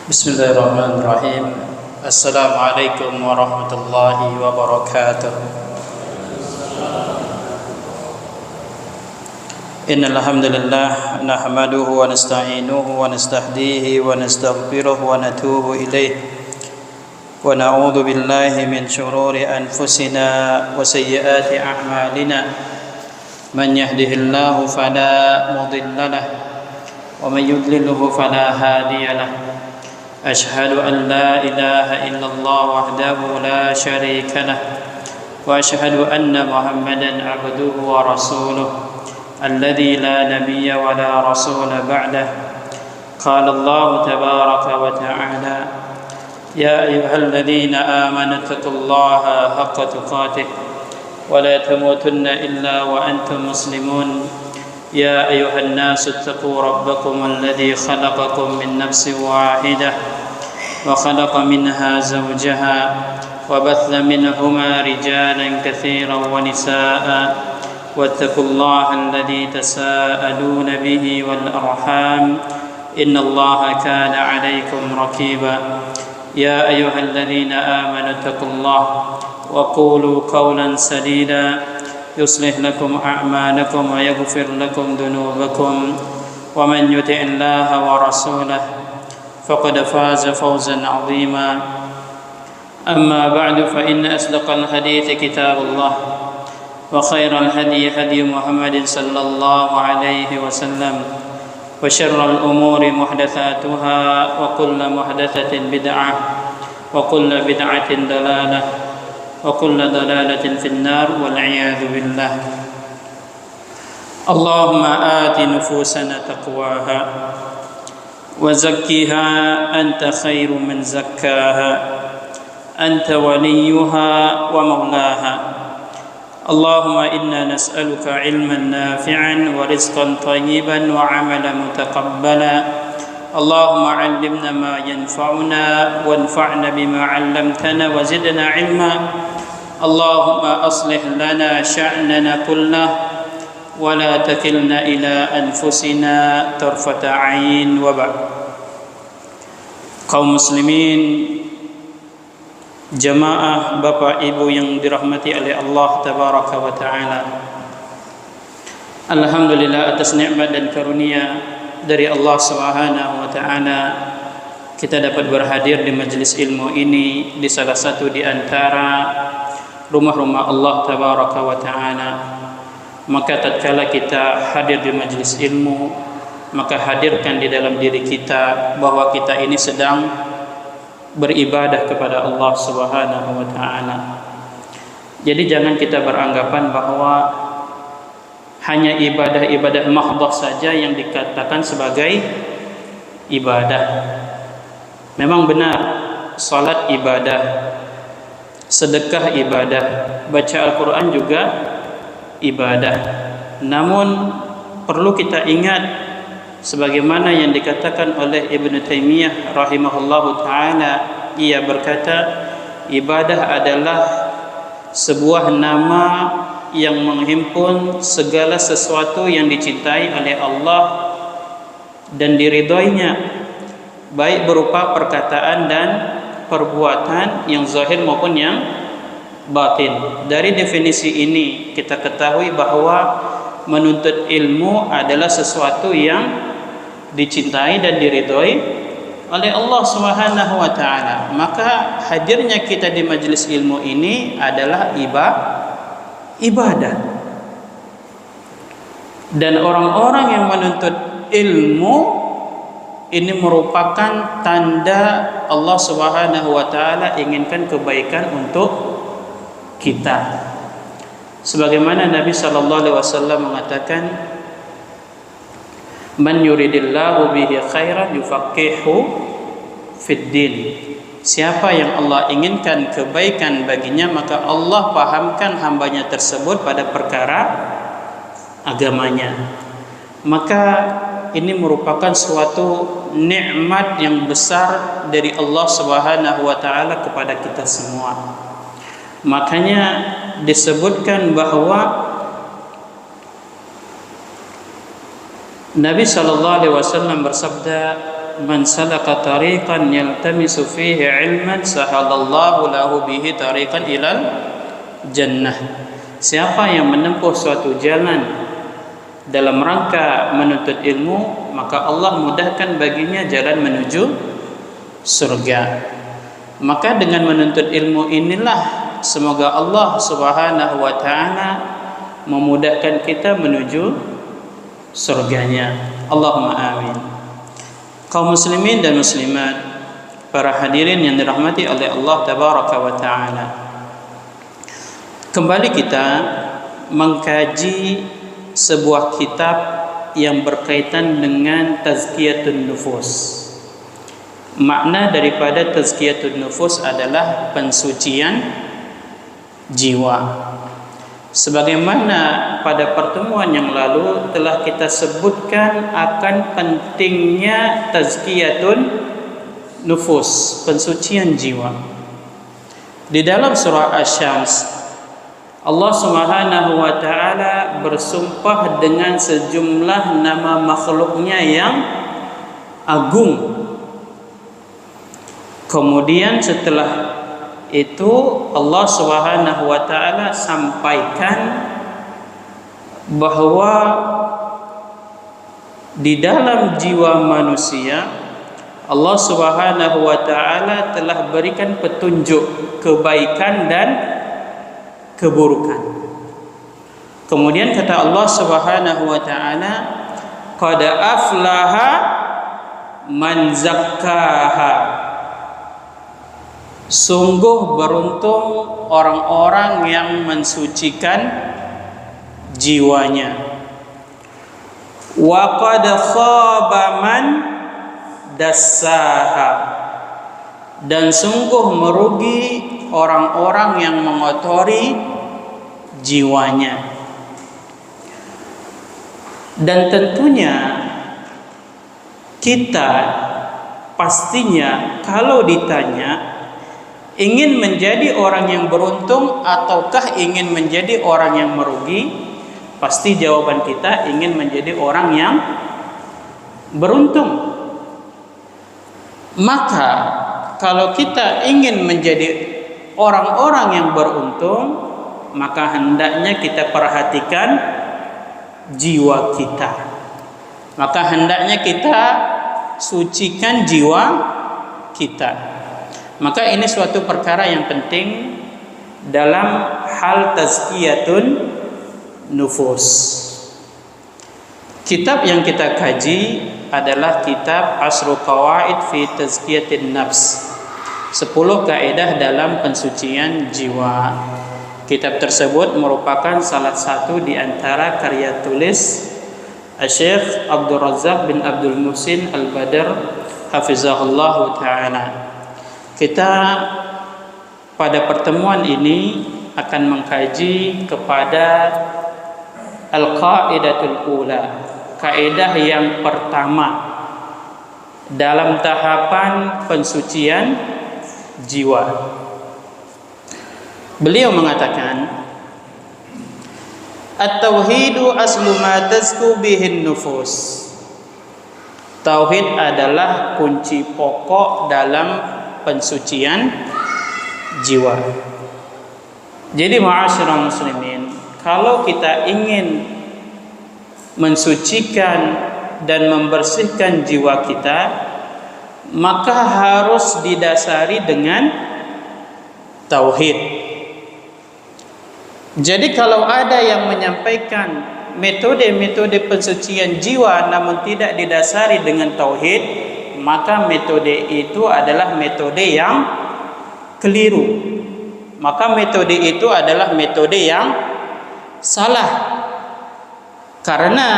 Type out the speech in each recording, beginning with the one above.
Bismillahirrahmanirrahim. Assalamualaikum warahmatullahi wabarakatuh. Innal hamdalillah nahmaduhu wa nasta'inuhu wa nastahdihi wa nastaghfiruh wa natubu ilaih. Wa na'udzu billahi min shururi anfusina wa sayyiati a'malina. Man yahdihillahu fala mudilla lahu wa man yudlilhu fala hadiya lahu. أشهد أن لا إله إلا الله وحده لا شريك له وأشهد أن محمدا عبده ورسوله الذي لا نبي ولا رسول بعده. قال الله تبارك وتعالى يا أيها الذين آمنوا اتقوا الله حق تقاته ولا تموتن إلا وأنتم مسلمون. يا أيها الناس اتقوا ربكم الذي خلقكم من نفس واحدة وخلق منها زوجها وبث منهما رجالا كثيرا ونساء واتقوا الله الذي تساءلون به والأرحام إن الله كان عليكم رقيبا. يا أيها الذين آمنوا اتقوا الله وقولوا قولا سديدا يصلح لكم أعمالكم ويغفر لكم ذنوبكم ومن يطع الله ورسوله فقد فاز فوزا عظيما. أما بعد فإن أصدق الحديث كتاب الله وخير الهدي هدي محمد صلى الله عليه وسلم وشر الأمور محدثاتها وكل محدثة بدعة وكل بدعة ضلالة وكل ضلالة في النار والعياذ بالله. اللهم آت نفوسنا تقواها وزكها أنت خير من زكاها أنت وليها ومولاها. اللهم إنا نسألك علما نافعا ورزقا طيبا وعملا متقبلا. اللهم علمنا ما ينفعنا وانفعنا بما علمتنا وزدنا علما. اللهم أصلح لنا شأننا كله ولا تكلنا إلى أنفسنا طرفة عين وبعد. Kaum muslimin, jamaah bapak ibu yang dirahmati oleh Allah tabaraka wa taala. Alhamdulillah atas nikmat dan karunia dari Allah Subhanahu wa taala kita dapat berhadir di majelis ilmu ini di salah satu di antara rumah-rumah Allah tabaraka wa taala. Maka tatkala kita hadir di majelis ilmu, maka hadirkan di dalam diri kita bahwa kita ini sedang beribadah kepada Allah Subhanahu wa taala. Jadi jangan kita beranggapan bahwa hanya ibadah-ibadah mahdhah saja yang dikatakan sebagai ibadah. Memang benar, salat ibadah, sedekah ibadah, baca Al-Quran juga ibadah. Namun perlu kita ingat sebagaimana yang dikatakan oleh Ibnu Taimiyah rahimahullahu taala, ia berkata ibadah adalah sebuah nama yang menghimpun segala sesuatu yang dicintai oleh Allah dan diridhoinya, baik berupa perkataan dan perbuatan yang zahir maupun yang batin. Dari definisi ini kita ketahui bahwa menuntut ilmu adalah sesuatu yang dicintai dan diridhoi oleh Allah Subhanahu wa taala. Maka hadirnya kita di majelis ilmu ini adalah ibadah. Dan orang-orang yang menuntut ilmu ini merupakan tanda Allah Subhanahu wa taala inginkan kebaikan untuk kita. Sebagaimana Nabi sallallahu alaihi wasallam mengatakan, "Man yuridillahu bihi khairan yufaqihu fid din." Siapa yang Allah inginkan kebaikan baginya, maka Allah pahamkan hambanya tersebut pada perkara agamanya. Maka ini merupakan suatu nikmat yang besar dari Allah Subhanahu wa taala kepada kita semua. Makanya disebutkan bahwa Nabi sallallahu alaihi wasallam bersabda, man salaka tariqan yaltamisu fihi ilman sahalallahu lahu bihi tariqan ilal jannah. Siapa yang menempuh suatu jalan dalam rangka menuntut ilmu, maka Allah mudahkan baginya jalan menuju surga. Maka dengan menuntut ilmu inilah semoga Allah Subhanahu wa taala memudahkan kita menuju surganya. Allahumma amin. Kaum muslimin dan muslimat, para hadirin yang dirahmati oleh Allah tabaraka wa taala, kembali kita mengkaji sebuah kitab yang berkaitan dengan tazkiyatun nufus. Makna daripada tazkiyatun nufus adalah pensucian jiwa. Sebagaimana pada pertemuan yang lalu telah kita sebutkan akan pentingnya tazkiyatun nufus, pensucian jiwa. Di dalam surah Asy-Syams, Allah Subhanahu wa taala bersumpah dengan sejumlah nama makhluknya yang agung. Kemudian setelah itu Allah Subhanahu wa taala sampaikan bahwa di dalam jiwa manusia Allah Subhanahu wa taala telah berikan petunjuk kebaikan dan keburukan. Kemudian kata Allah Subhanahu wa taala, qad aflaha man zakkaha. Sungguh beruntung orang-orang yang mensucikan jiwanya. Wa qad khaba man dassaha. Dan sungguh merugi orang-orang yang mengotori jiwanya. Dan tentunya kita pastinya kalau ditanya ingin menjadi orang yang beruntung ataukah ingin menjadi orang yang merugi, pasti jawaban kita ingin menjadi orang yang beruntung. Maka kalau kita ingin menjadi orang-orang yang beruntung, maka hendaknya kita perhatikan jiwa kita. Maka hendaknya kita sucikan jiwa kita. Maka ini suatu perkara yang penting dalam hal tazkiyatun nufus. Kitab yang kita kaji adalah kitab Asru Qawaid fi Tazkiyatin Nafs, 10 kaidah dalam pensucian jiwa. Kitab tersebut merupakan salah satu di antara karya tulis Syekh Abdul Razzaq bin Abdul Muhsin Al-Badr hafizahullah ta'ala. Kita pada pertemuan ini akan mengkaji kepada Al-Qaidatul Ula, kaidah yang pertama dalam tahapan pensucian jiwa. Beliau mengatakan, At-tauhidu aslu ma tazku bihin nufus. Tauhid adalah kunci pokok dalam pensucian jiwa. Jadi ma'asyiral muslimin, kalau kita ingin mensucikan dan membersihkan jiwa kita, maka harus didasari dengan tauhid. Jadi kalau ada yang menyampaikan metode-metode pensucian jiwa namun tidak didasari dengan tauhid, maka metode itu adalah metode yang keliru. Maka metode itu adalah metode yang salah. Karena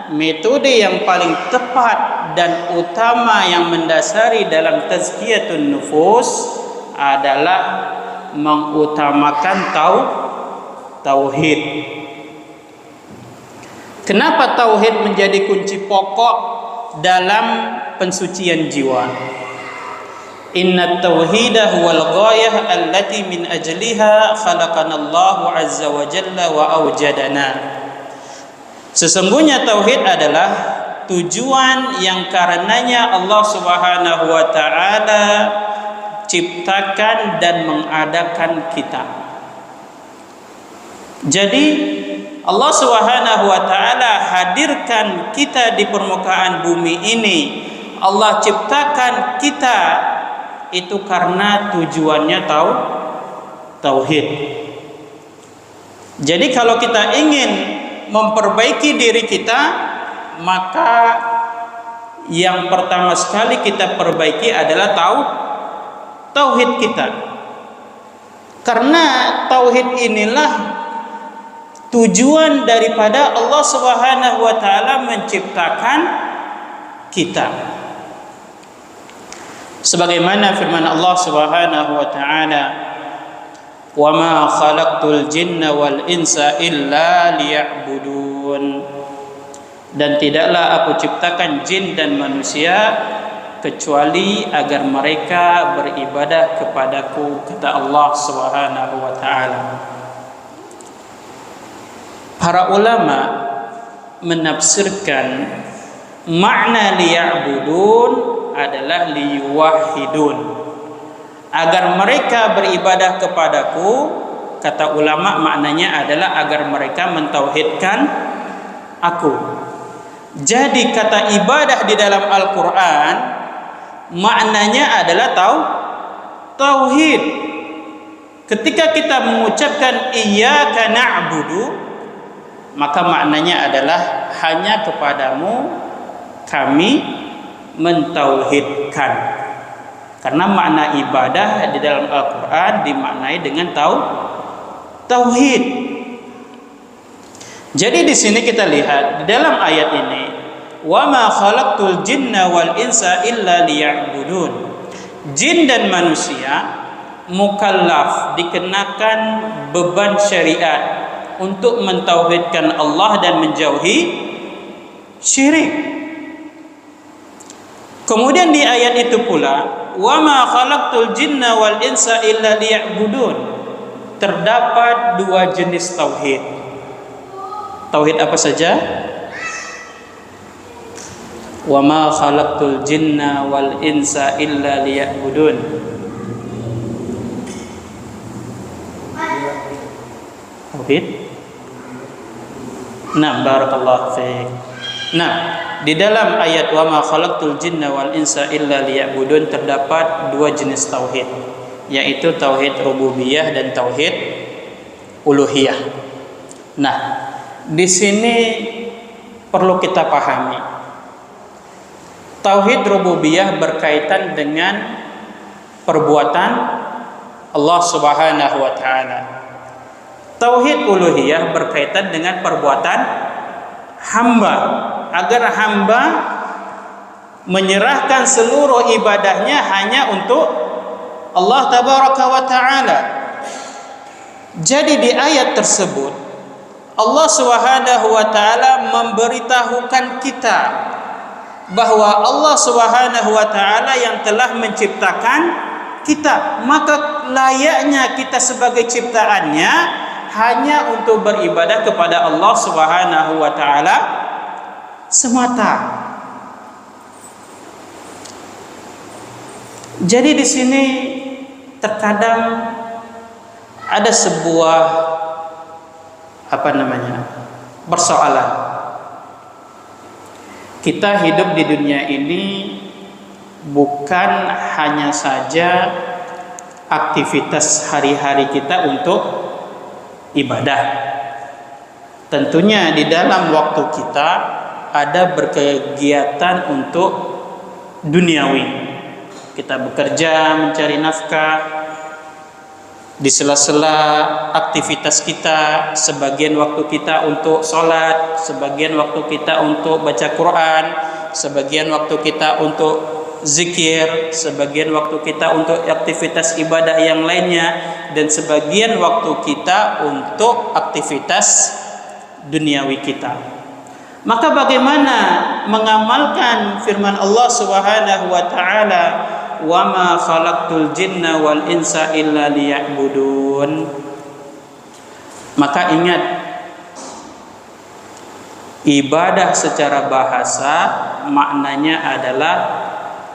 metode yang paling tepat dan utama yang mendasari dalam tazkiyatun nufus adalah mengutamakan tauhid. Kenapa tauhid menjadi kunci pokok dalam pensucian jiwa? Inna tauhida huwal ghayah allati min ajliha khalaqanallahu azza wa jalla wa awjadana. Sesungguhnya tauhid adalah tujuan yang karenanya Allah Subhanahu wa taala ciptakan dan mengadakan kita. Jadi Allah Subhanahu wa taala hadirkan kita di permukaan bumi ini. Allah ciptakan kita itu karena tujuannya tauhid. Jadi kalau kita ingin memperbaiki diri kita, maka yang pertama sekali kita perbaiki adalah tauhid kita. Karena tauhid inilah tujuan daripada Allah Subhanahu wa taala menciptakan kita. Sebagaimana firman Allah Subhanahu wa taala, "Wa ma khalaqtul jinna wal insa illa liya'budun." Dan tidaklah aku ciptakan jin dan manusia kecuali agar mereka beribadah kepadaku, kata Allah Subhanahu wa taala. Para ulama menafsirkan makna liya'budun adalah liyuwahhidun. Agar mereka beribadah kepadaku, kata ulama maknanya adalah agar mereka mentauhidkan aku. Jadi kata ibadah di dalam Al-Quran maknanya adalah tauhid. Ketika kita mengucapkan iyyaka na'budu, maka maknanya adalah hanya kepadamu kami mentauhidkan. Karena makna ibadah di dalam Al-Quran dimaknai dengan tauhid. Jadi di sini kita lihat di dalam ayat ini, wa ma khalaqtul jinna wal insa illa liya'budun. Jin dan manusia mukallaf, dikenakan beban syariat untuk mentauhidkan Allah dan menjauhi syirik. Kemudian di ayat itu pula, wa ma khalaqtul jinna wal insa illa liya'budun. Terdapat dua jenis tauhid. Tauhid apa saja? Wa ma khalaqtul jinna wal insa illa liya'budun. Tauhid. Nah, barakallahu fiik. Nah, di dalam ayat wa ma khalaqtul jinna wal insa illa liya'budun terdapat dua jenis tauhid, yaitu tauhid rububiyah dan tauhid uluhiyah. Nah, di sini perlu kita pahami, tauhid rububiyah berkaitan dengan perbuatan Allah Subhanahu wa taala. Tauhid uluhiyah berkaitan dengan perbuatan hamba, agar hamba menyerahkan seluruh ibadahnya hanya untuk Allah tabaraka wa taala. Jadi di ayat tersebut Allah Subhanahu wa taala memberitahukan kita bahwa Allah Subhanahu wa taala yang telah menciptakan kita, maka layaknya kita sebagai ciptaannya hanya untuk beribadah kepada Allah Subhanahu wa taala semata. Jadi di sini terkadang ada sebuah persoalan. Kita hidup di dunia ini bukan hanya saja aktivitas hari-hari kita untuk ibadah. Tentunya di dalam waktu kita ada berkegiatan untuk duniawi. Kita bekerja mencari nafkah. Di sela-sela aktivitas kita, sebagian waktu kita untuk sholat, sebagian waktu kita untuk baca Quran, sebagian waktu kita untuk zikir, sebagian waktu kita untuk aktivitas ibadah yang lainnya, dan sebagian waktu kita untuk aktivitas duniawi kita. Maka bagaimana mengamalkan firman Allah Subhanahu wa taala, wa ma khalaqtul jinna wal insa illa liya'budun? Maka ingat, Ibadah secara bahasa maknanya adalah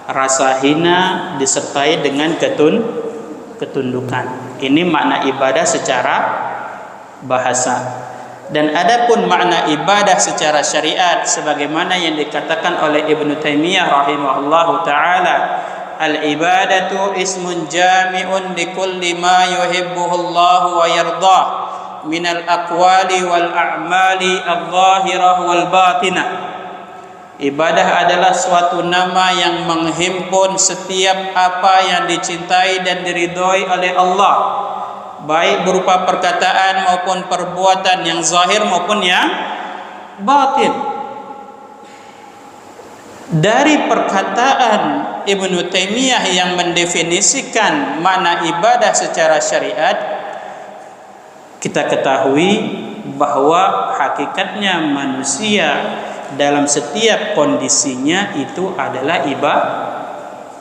rasa hina disertai dengan ketundukan. Ini makna ibadah secara bahasa. Dan adapun makna ibadah secara syariat sebagaimana yang dikatakan oleh Ibnu Taimiyah rahimahullahu taala, al-ibadatu ismun jami'un likulli ma yuhibbuhu Allah wa yardah minal aqwali wal a'mali adh-dhahirah wal batinah. Ibadah adalah suatu nama yang menghimpun setiap apa yang dicintai dan diridhoi oleh Allah, baik berupa perkataan maupun perbuatan yang zahir maupun yang batin. Dari perkataan Ibnu Taimiyah yang mendefinisikan makna ibadah secara syariat, kita ketahui bahwa hakikatnya manusia dalam setiap kondisinya itu adalah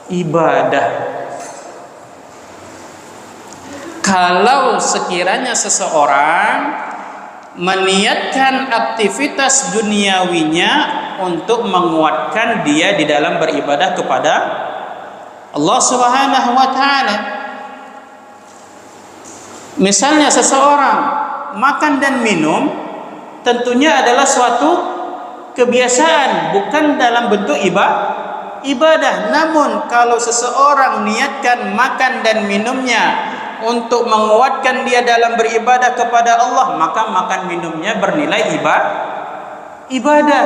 ibadah. Kalau sekiranya seseorang meniatkan aktivitas duniawinya untuk menguatkan dia di dalam beribadah kepada Allah Subhanahu wa taala. Misalnya seseorang makan dan minum tentunya adalah suatu kebiasaan, bukan dalam bentuk ibadah. Namun kalau seseorang niatkan makan dan minumnya untuk menguatkan dia dalam beribadah kepada Allah, maka makan minumnya bernilai ibadah.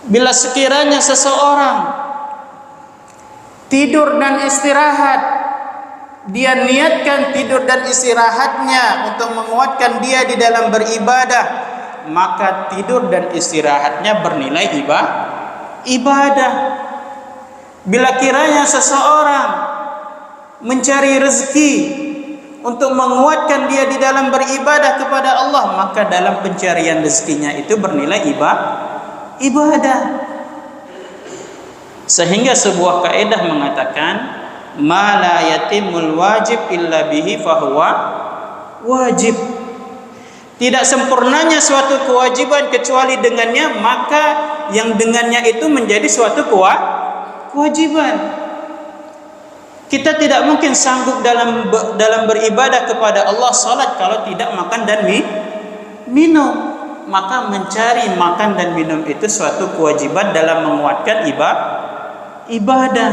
Bila sekiranya seseorang tidur dan istirahat, dia niatkan tidur dan istirahatnya untuk menguatkan dia di dalam beribadah, maka tidur dan istirahatnya bernilai ibadah. Bila kiranya seseorang mencari rezeki untuk menguatkan dia di dalam beribadah kepada Allah, maka dalam pencarian rezekinya itu bernilai ibadah. Sehingga sebuah kaidah mengatakan, ma la yatimul wajib illa bihi fahuwa wajib. Tidak sempurnanya suatu kewajiban kecuali dengannya, maka yang dengannya itu menjadi suatu kewajiban. Kita tidak mungkin sanggup dalam beribadah kepada Allah, salat, kalau tidak makan dan minum. Maka mencari makan dan minum itu suatu kewajiban dalam menguatkan ibadah.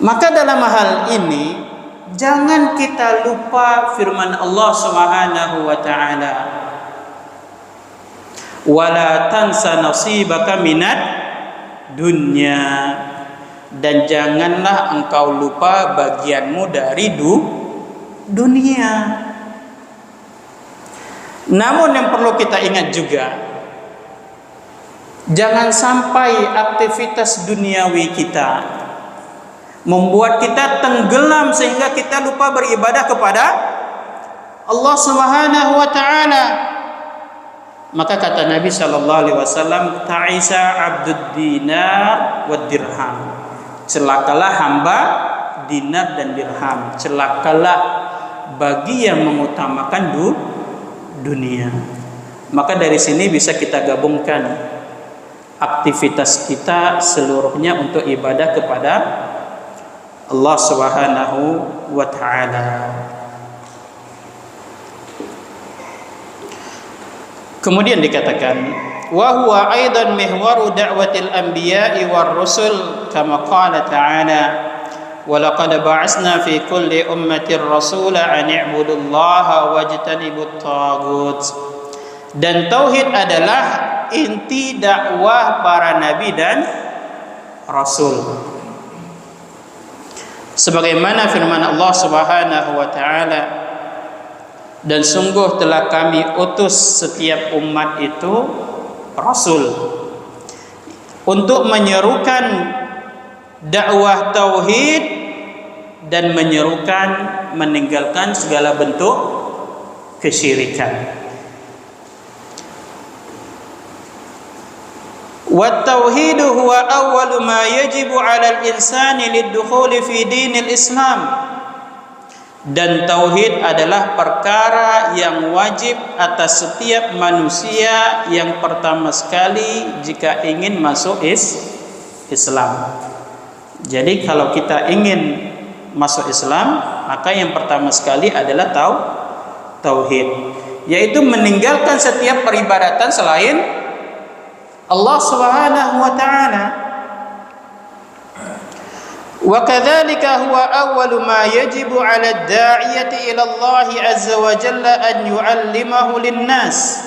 Maka dalam hal ini jangan kita lupa firman Allah Subhanahu wa taala, wala tansa nasibaka minad dunya, dan janganlah engkau lupa bagianmu dari dunia. Namun yang perlu kita ingat juga, jangan sampai aktivitas duniawi kita membuat kita tenggelam sehingga kita lupa beribadah kepada Allah Subhanahu wa taala. Maka kata Nabi sallallahu alaihi wasallam, ta'isa 'abdud dinar wad dirham. Celakalah hamba dinar dan dirham. Celakalah bagi yang mengutamakan dunia. Maka dari sini bisa kita gabungkan aktivitas kita seluruhnya untuk ibadah kepada Allah Subhanahu wa taala. Kemudian dikatakan, wa huwa aidan mihwaru da'watil anbiya'i war rusul kama qala ta'ala, wa laqad ba'atsna fi kulli ummatin rasula an i'budullaha wajtanibut taghut. Dan tauhid adalah inti dakwah para nabi dan rasul. Sebagaimana firman Allah Subhanahu wa taala, dan sungguh telah kami utus setiap umat itu rasul untuk menyerukan dakwah tauhid dan menyerukan meninggalkan segala bentuk kesyirikan. Wa tauhidu huwa awwalu ma yajibu 'ala al-insani lid-dukhuli fi dinil Islam. Dan tauhid adalah perkara yang wajib atas setiap manusia yang pertama sekali jika ingin masuk Islam. Jadi kalau kita ingin masuk Islam, maka yang pertama sekali adalah tauhid, yaitu meninggalkan setiap peribadatan selain Allah Subhanahu wa taala. Wa kadzalika huwa awwalu ma yajibu 'ala ad-da'iyati ila Allah 'azza wa jalla an yu'allimahu lin-nas.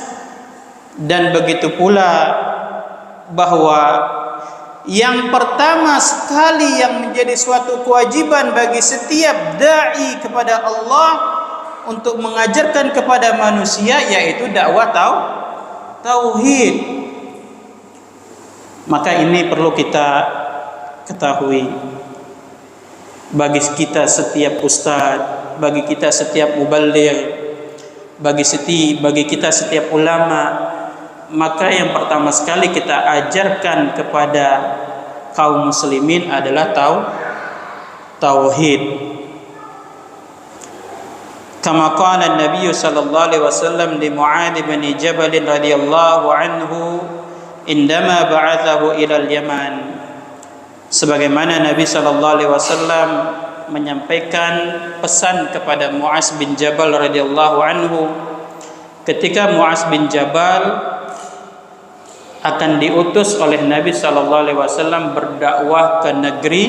Dan begitu pula bahwa yang pertama sekali yang menjadi suatu kewajiban bagi setiap dai kepada Allah untuk mengajarkan kepada manusia yaitu dakwah tauhid. Maka ini perlu kita ketahui. Bagi kita setiap ustaz, bagi kita setiap muballigh, bagi kita setiap ulama, maka yang pertama sekali kita ajarkan kepada kaum muslimin adalah tauhid. Kama qala an-nabiy sallallahu alaihi wasallam li Mu'adz bin Jabal radhiyallahu anhu indama ba'athahu ila al-Yaman. Sebagaimana Nabi sallallahu alaihi wasallam menyampaikan pesan kepada Mu'adz bin Jabal radhiyallahu anhu ketika Mu'adz bin Jabal akan diutus oleh Nabi sallallahu alaihi wasallam berdakwah ke negeri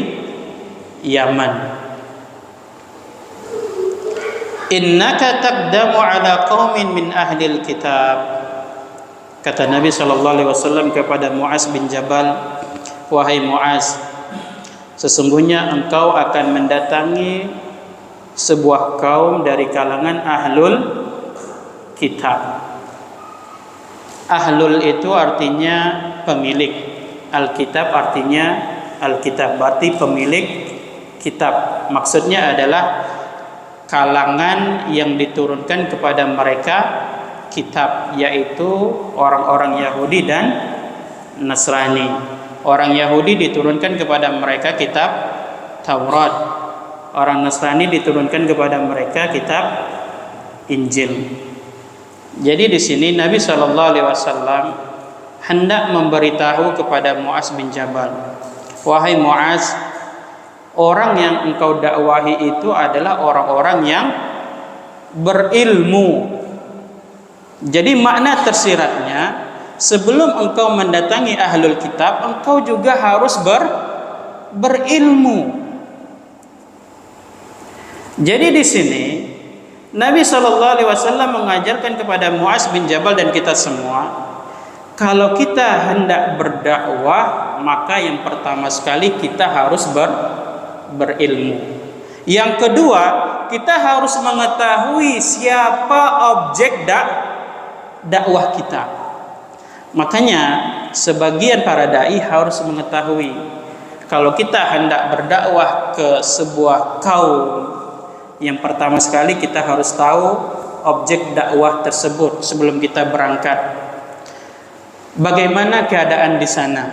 Yaman. Innaka taqdamu ala qaumin min ahlil kitab. Kata Nabi sallallahu alaihi wasallam kepada Mu'adz bin Jabal, wahai Mu'adz, sesungguhnya engkau akan mendatangi sebuah kaum dari kalangan ahlul kitab. Ahlul itu artinya pemilik, Alkitab artinya Alkitab, berarti pemilik kitab. Maksudnya adalah kalangan yang diturunkan kepada mereka kitab, yaitu orang-orang Yahudi dan Nasrani. Orang Yahudi diturunkan kepada mereka kitab Taurat, orang Nasrani diturunkan kepada mereka kitab Injil. Jadi di sini Nabi sallallahu alaihi wasallam hendak memberitahu kepada Mu'adz bin Jabal, wahai Mu'adz, orang yang engkau dakwahi itu adalah orang-orang yang berilmu. Jadi makna tersiratnya, sebelum engkau mendatangi ahlul kitab, engkau juga harus berilmu. Jadi di sini Nabi SAW mengajarkan kepada Mu'adz bin Jabal dan kita semua, kalau kita hendak berdakwah, maka yang pertama sekali kita harus berilmu. Yang kedua, kita harus mengetahui siapa objek dakwah kita. Makanya sebagian para dai harus mengetahui, kalau kita hendak berdakwah ke sebuah kaum, yang pertama sekali kita harus tahu objek dakwah tersebut sebelum kita berangkat. Bagaimana keadaan di sana?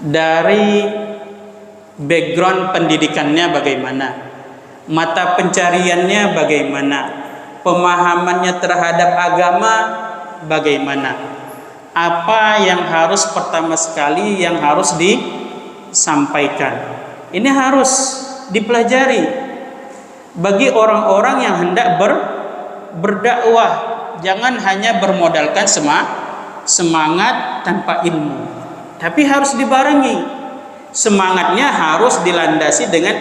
Dari background pendidikannya bagaimana? Mata pencariannya bagaimana? Pemahamannya terhadap agama bagaimana? Apa yang harus pertama sekali yang harus disampaikan? Ini harus dipelajari bagi orang-orang yang hendak berdakwah. Jangan hanya bermodalkan semangat tanpa ilmu, tapi harus dibarengi. Semangatnya harus dilandasi dengan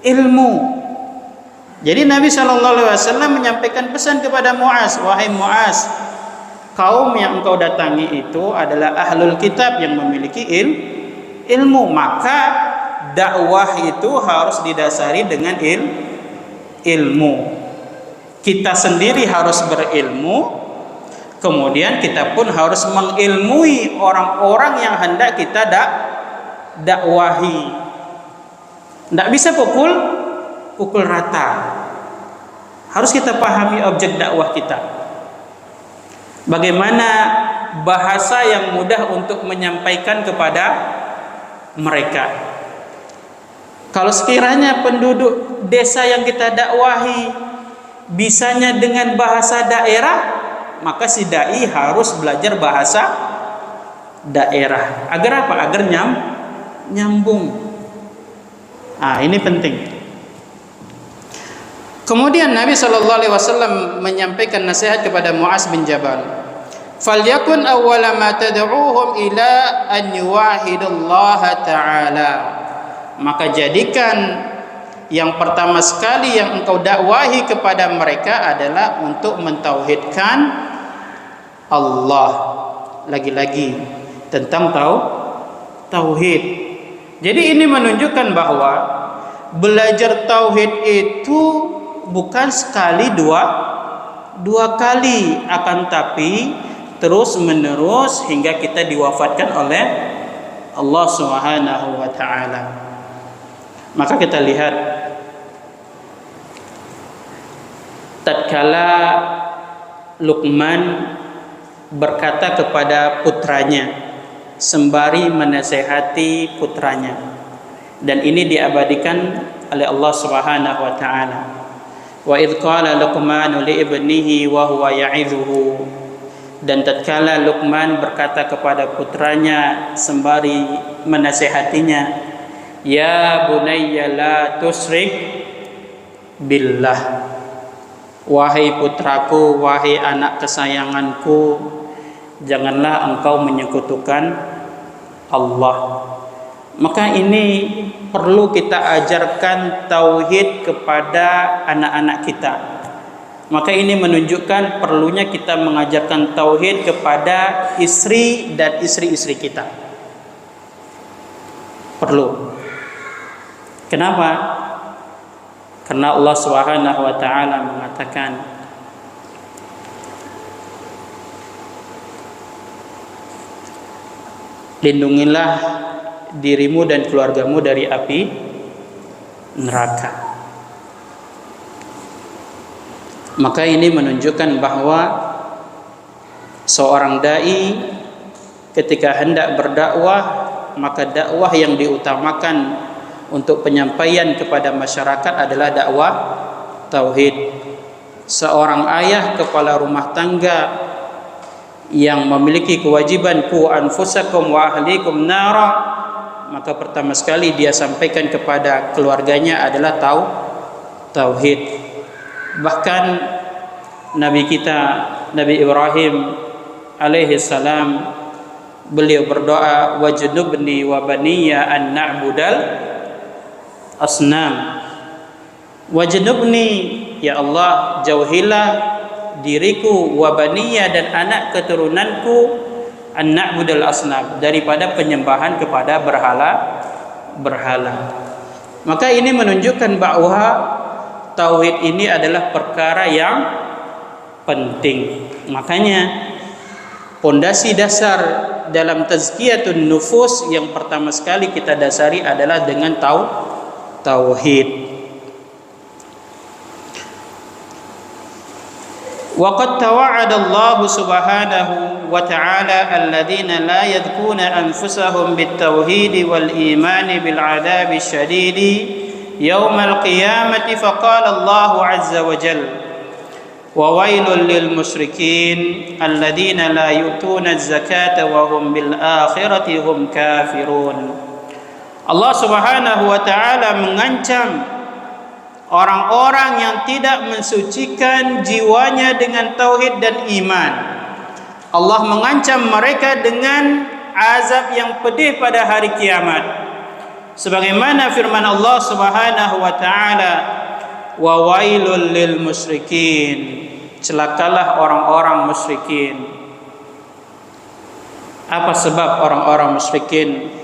ilmu. Jadi Nabi SAW menyampaikan pesan kepada Mu'adz, wahai Mu'adz, kaum yang engkau datangi itu adalah ahlul kitab yang memiliki ilmu, maka dakwah itu harus didasari dengan ilmu. Kita sendiri harus berilmu, kemudian kita pun harus mengilmui orang-orang yang hendak kita dakwahi. Tidak bisa pukul rata. Harus kita pahami objek dakwah kita. Bagaimana bahasa yang mudah untuk menyampaikan kepada mereka. Kalau sekiranya penduduk desa yang kita dakwahi bisanya dengan bahasa daerah, maka si dai harus belajar bahasa daerah. Agar apa? Agar nyambung. Ini penting. Kemudian Nabi SAW menyampaikan nasihat kepada Muaz bin Jabal. Falyakun awwala ma tad'uuhum ila an yuwahidallaha ta'ala. Maka jadikan yang pertama sekali yang engkau dakwahi kepada mereka adalah untuk mentauhidkan Allah. Lagi-lagi tentang tauhid. Jadi ini menunjukkan bahwa belajar tauhid itu bukan sekali dua kali, akan tapi terus menerus hingga kita diwafatkan oleh Allah Subhanahu wa taala. Maka kita lihat tatkala Luqman berkata kepada putranya sembari menasehati putranya, dan ini diabadikan oleh Allah Subhanahu wa taala. Wa idh qala Luqman li ibnihi wa huwa ya'idhuhu. Dan tatkala Luqman berkata kepada putranya sembari menasihatinya, ya bunayya la tusyrik billah. Wahai putraku, wahai anak kesayanganku, janganlah engkau menyekutukan Allah. Maka ini perlu kita ajarkan tauhid kepada anak-anak kita. Maka ini menunjukkan perlunya kita mengajarkan tauhid kepada istri dan istri-istri kita. Perlu. Kenapa? Karena Allah Subhanahu wa taala mengatakan, lindungilah dirimu dan keluargamu dari api neraka. Maka ini menunjukkan bahwa seorang dai ketika hendak berdakwah, maka dakwah yang diutamakan untuk penyampaian kepada masyarakat adalah dakwah tauhid. Seorang ayah kepala rumah tangga yang memiliki kewajiban ku anfusakum wa ahlikum nara, maka pertama sekali dia sampaikan kepada keluarganya adalah tauhid. Bahkan Nabi kita, Nabi Ibrahim alaihi salam, beliau berdoa, wajnubni wa baniya an na'budal asnam. Wajnubni, ya Allah, jauhilah diriku wa baniya dan anak keturunanku an na'budal asnam, daripada penyembahan kepada berhala. Maka ini menunjukkan bahwa tauhid ini adalah perkara yang penting. Makanya pondasi dasar dalam tazkiyatun nufus yang pertama sekali kita dasari adalah dengan tauhid. وقد توعد الله سبحانه وتعالى الذين لا يذكرون أنفسهم بالتوحيد والإيمان بالعذاب الشديد يوم القيامة فقال الله عز وجل وويل للمشركين الذين لا يؤتون الزكاة وهم بالآخرة هم كافرون. Allah Subhanahu wa taala mengancam orang-orang yang tidak mensucikan jiwanya dengan tauhid dan iman. Allah mengancam mereka dengan azab yang pedih pada hari kiamat. Sebagaimana firman Allah Subhanahu wa taala, wa wailul lil musyrikin, celakalah orang-orang musyrikin. Apa sebab orang-orang musyrikin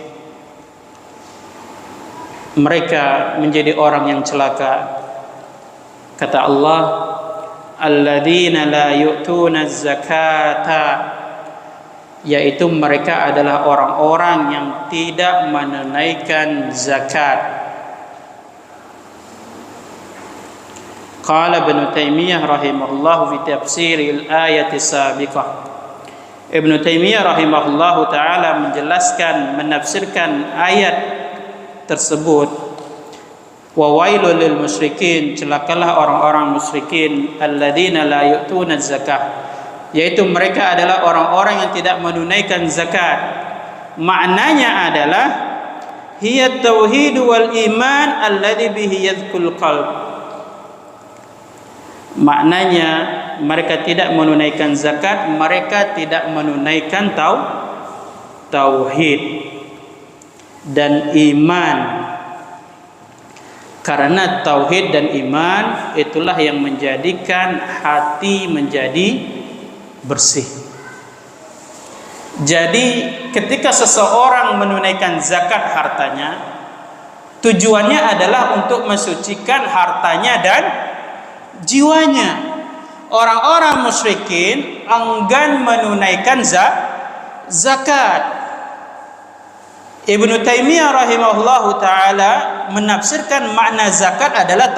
mereka menjadi orang yang celaka? Kata Allah, alladzina la yu'tuna zakata, yaitu mereka adalah orang-orang yang tidak menunaikan zakat. Qala Ibnu Taimiyah rahimahullah fi tafsir al-ayat as-sabiqah. Ibnu Taimiyah rahimahullah taala menjelaskan, menafsirkan ayat tersebut Wa wailul lil musyrikin, celakalah orang-orang musyrikin, alladzina la yu'tuna zakah, yaitu mereka adalah orang-orang yang tidak menunaikan zakat. Maknanya adalah hiya tauhid wal iman alladzi bihi yadhkul qalb. Maknanya mereka tidak menunaikan zakat, mereka tidak menunaikan tauhid dan iman. Karena tauhid dan iman itulah yang menjadikan hati menjadi bersih. Jadi ketika seseorang menunaikan zakat hartanya, tujuannya adalah untuk mensucikan hartanya dan jiwanya. Orang-orang musyrikin enggan menunaikan zakat. Ibnu Taimiyah rahimahullahu taala menafsirkan makna zakat adalah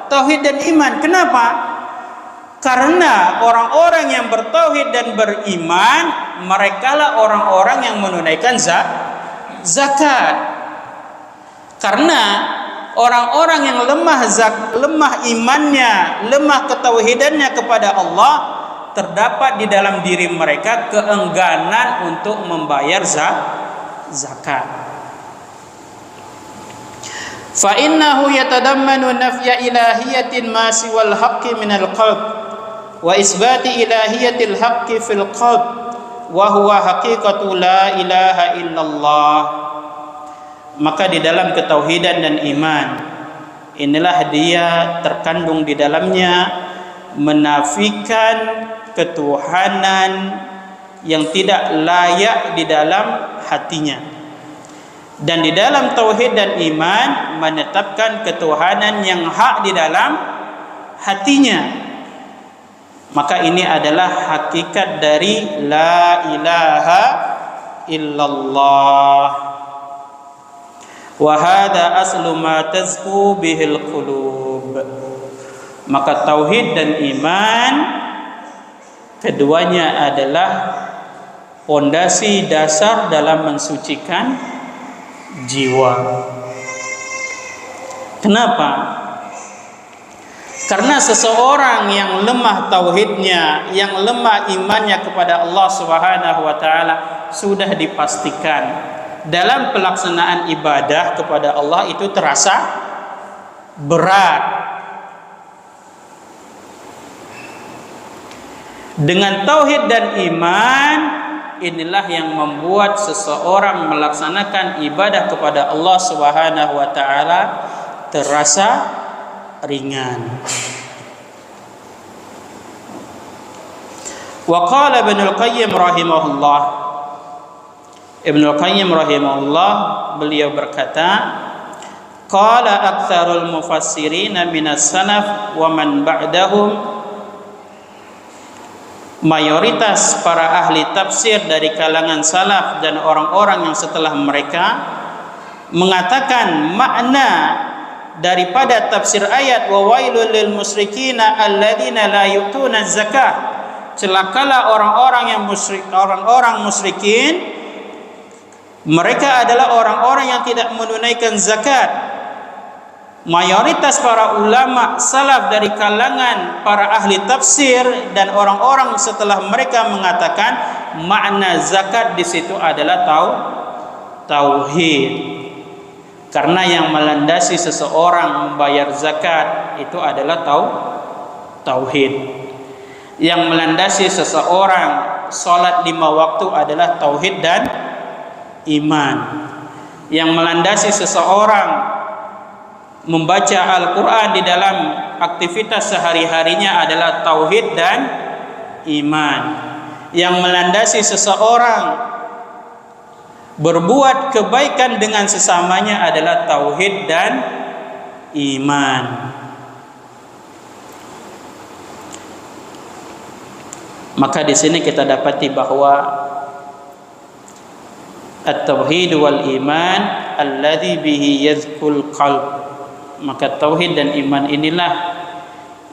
tauhid dan iman. Kenapa? Karena orang-orang yang bertauhid dan beriman, merekalah orang-orang yang menunaikan zakat. Karena orang-orang yang lemah imannya, lemah ketauhidannya kepada Allah, terdapat di dalam diri mereka keengganan untuk membayar zakat. Fa innahu yatadammanu nafya ilahiyatin ma siwal haqqi minal qalb wa isbati ilahiyatil haqqi fil qalb wa huwa haqiqatu la ilaha illallah. Maka di dalam ketauhidan dan iman inilah dia terkandung di dalamnya menafikan ketuhanan yang tidak layak di dalam hatinya, dan di dalam tauhid dan iman menetapkan ketuhanan yang hak di dalam hatinya. Maka ini adalah hakikat dari la ilaha illallah. Wa hadha aslu ma tazku bihil qulub. Maka tauhid dan iman keduanya adalah pondasi dasar dalam mensucikan jiwa. Kenapa? Karena seseorang yang lemah tauhidnya, yang lemah imannya kepada Allah Subhanahu wa taala, sudah dipastikan dalam pelaksanaan ibadah kepada Allah itu terasa berat. Dengan tauhid dan iman, inilah yang membuat seseorang melaksanakan ibadah kepada Allah Subhanahu wa taala terasa ringan. Wa qala Ibnul Qayyim rahimahullah, Ibnul Qayyim rahimahullah beliau berkata, qala aktsarul mufassirin minas salaf wa man ba'dahum, mayoritas para ahli tafsir dari kalangan salaf dan orang-orang yang setelah mereka mengatakan makna daripada tafsir ayat wa wailul lil musyrikina alladzina la yu'tuna zakah, celakalah orang-orang musyrikin, mereka adalah orang-orang yang tidak menunaikan zakat. Mayoritas para ulama salaf dari kalangan para ahli tafsir dan orang-orang setelah mereka mengatakan makna zakat di situ adalah tauhid. Karena yang melandasi seseorang membayar zakat itu adalah tauhid. Yang melandasi seseorang salat 5 waktu adalah tauhid dan iman. Yang melandasi seseorang membaca Al-Quran di dalam aktivitas sehari-harinya adalah tauhid dan iman. Yang melandasi seseorang berbuat kebaikan dengan sesamanya adalah tauhid dan iman. Maka di sini kita dapati bahwa at-tauhid wal iman alladzi bihi yadhkul qalb. Maka tauhid dan iman inilah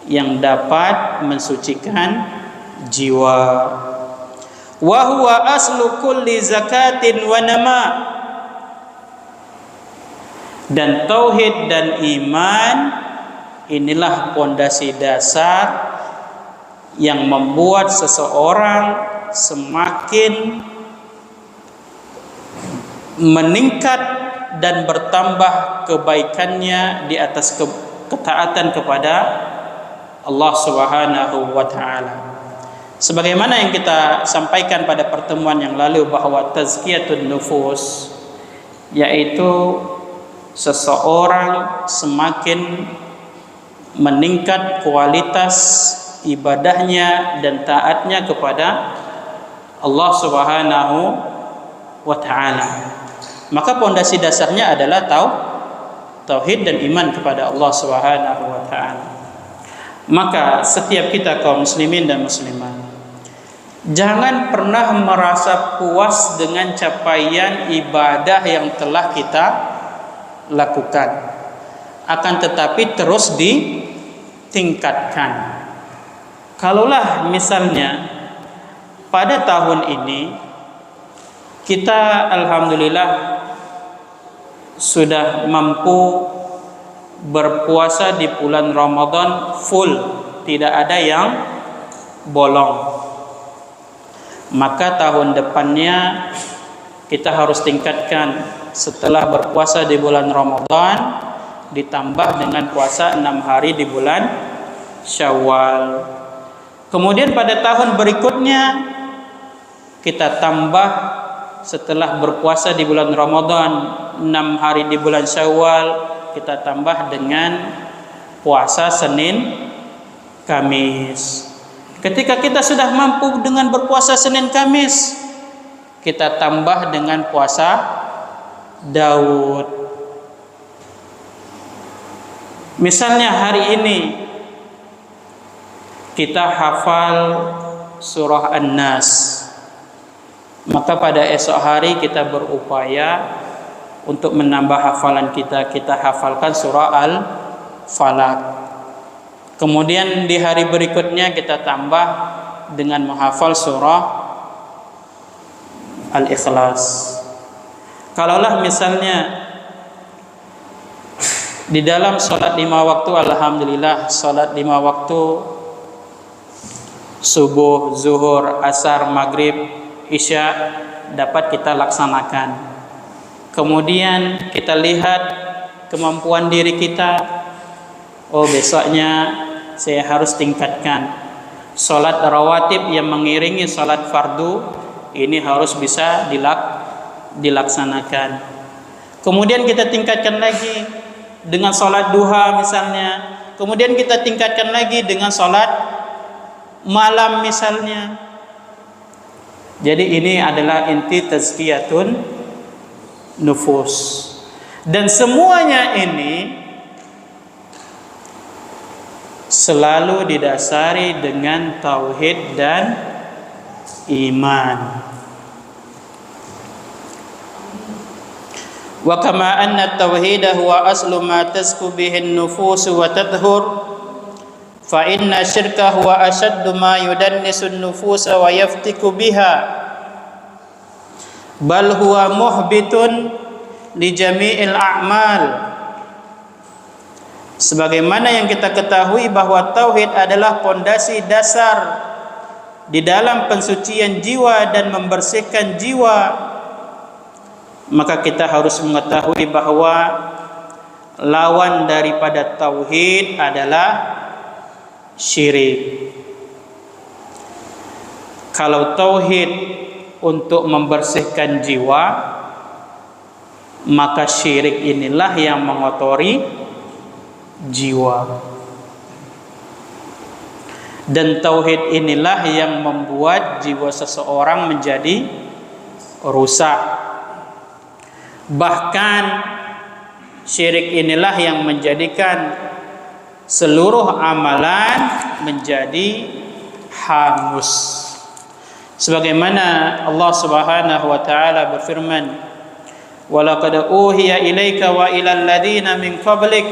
yang dapat mensucikan jiwa. Wa huwa aslu kulli zakatin wa nama. Dan tauhid dan iman inilah pondasi dasar yang membuat seseorang semakin meningkat dan bertambah kebaikannya di atas ketaatan kepada Allah Subhanahu wa taala. Sebagaimana yang kita sampaikan pada pertemuan yang lalu bahwa tazkiyatun nufus, yaitu seseorang semakin meningkat kualitas ibadahnya dan taatnya kepada Allah Subhanahu wa taala. Maka pondasi dasarnya adalah tauhid dan iman kepada Allah Subhanahu wa taala. Maka setiap kita kaum muslimin dan muslimat, jangan pernah merasa puas dengan capaian ibadah yang telah kita lakukan, akan tetapi terus ditingkatkan. Kalaulah misalnya pada tahun ini kita alhamdulillah sudah mampu berpuasa di bulan Ramadan full, tidak ada yang bolong, maka tahun depannya kita harus tingkatkan. Setelah berpuasa di bulan Ramadan ditambah dengan puasa 6 hari di bulan Syawal. Kemudian pada tahun berikutnya kita tambah, setelah berpuasa di bulan Ramadan 6 hari di bulan Syawal, kita tambah dengan puasa Senin Kamis. Ketika kita sudah mampu dengan berpuasa Senin Kamis, kita tambah dengan puasa Daud. Misalnya hari ini kita hafal surah An-Nas, maka pada esok hari kita berupaya untuk menambah hafalan kita hafalkan surah Al-Falaq. Kemudian di hari berikutnya kita tambah dengan menghafal surah Al-Ikhlas. Kalaulah misalnya di dalam sholat 5 waktu, alhamdulillah sholat 5 waktu subuh, zuhur, asar, maghrib, isya dapat kita laksanakan. Kemudian kita lihat kemampuan diri kita, oh besoknya saya harus tingkatkan sholat rawatib yang mengiringi sholat fardu, ini harus bisa dilaksanakan. Kemudian kita tingkatkan lagi dengan sholat duha misalnya, kemudian kita tingkatkan lagi dengan sholat malam misalnya. Jadi ini adalah inti tazkiyatun nufus, dan semuanya ini selalu didasari dengan tauhid dan iman. Wa kama anna at-tauhid huwa aslu ma tasku bihi an-nufus wa tadhhur, fa inna syirka huwa ashaddu ma yudannisu an-nufus wa yaftiku biha, bal huwa muhbitun li jami'il a'mal. Sebagaimana yang kita ketahui bahwa tauhid adalah pondasi dasar di dalam pensucian jiwa dan membersihkan jiwa, maka kita harus mengetahui bahwa lawan daripada tauhid adalah syirik. Kalau tauhid untuk membersihkan jiwa, maka syirik inilah yang mengotori jiwa. Dan tauhid inilah yang membuat jiwa seseorang menjadi rusak. Bahkan syirik inilah yang menjadikan seluruh amalan menjadi hangus. Sebagaimana Allah Subhanahu wa taala berfirman, "Wa laqad uhiya ilaika wa ilal ladzina min qablik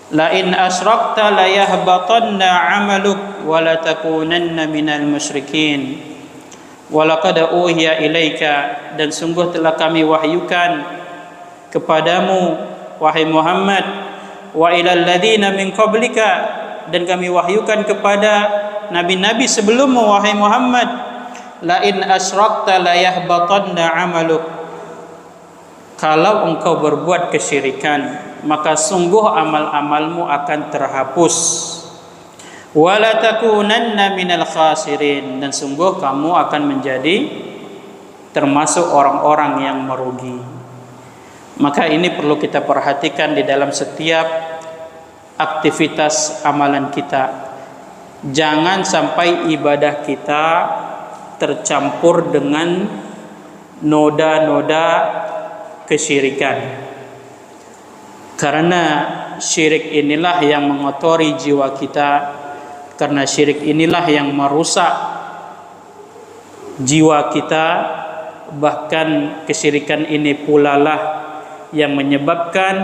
la in asyrakta la yahbatanna 'amaluk wa la takunanna minal musyrikin." Wa laqad uhiya ilaika, dan sungguh telah kami wahyukan kepadamu wahai Muhammad, wa ilal ladzina min qablika, dan kami wahyukan kepada nabi-nabi sebelummu wahai Muhammad, la in asyrakta la yahbatanna 'amaluk, kalau engkau berbuat kesyirikan maka sungguh amal-amalmu akan terhapus, wala takunanna minal khasirin, dan sungguh kamu akan menjadi termasuk orang-orang yang merugi. Maka ini perlu kita perhatikan di dalam setiap aktivitas amalan kita. Jangan sampai ibadah kita tercampur dengan noda-noda kesyirikan. Karena syirik inilah yang mengotori jiwa kita, karena syirik inilah yang merusak jiwa kita, bahkan kesyirikan ini pula lah yang menyebabkan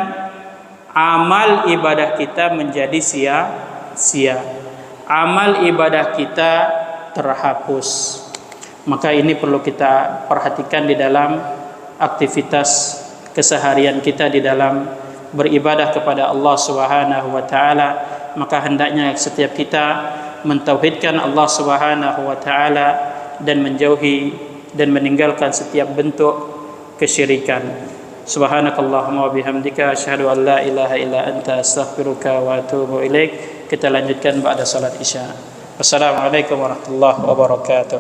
amal ibadah kita menjadi sia-sia, amal ibadah kita terhapus. Maka ini perlu kita perhatikan di dalam aktivitas keseharian kita di dalam beribadah kepada Allah Subhanahu wa taala. Maka hendaknya setiap kita mentauhidkan Allah Subhanahu wa taala dan menjauhi dan meninggalkan setiap bentuk kesyirikan. Subhanakallahumma wa bihamdika asyhadu an la ilaha illa anta astaghfiruka wa atubu ilaik. Kita lanjutkan ba'da salat Isya. Wassalamualaikum warahmatullahi wabarakatuh.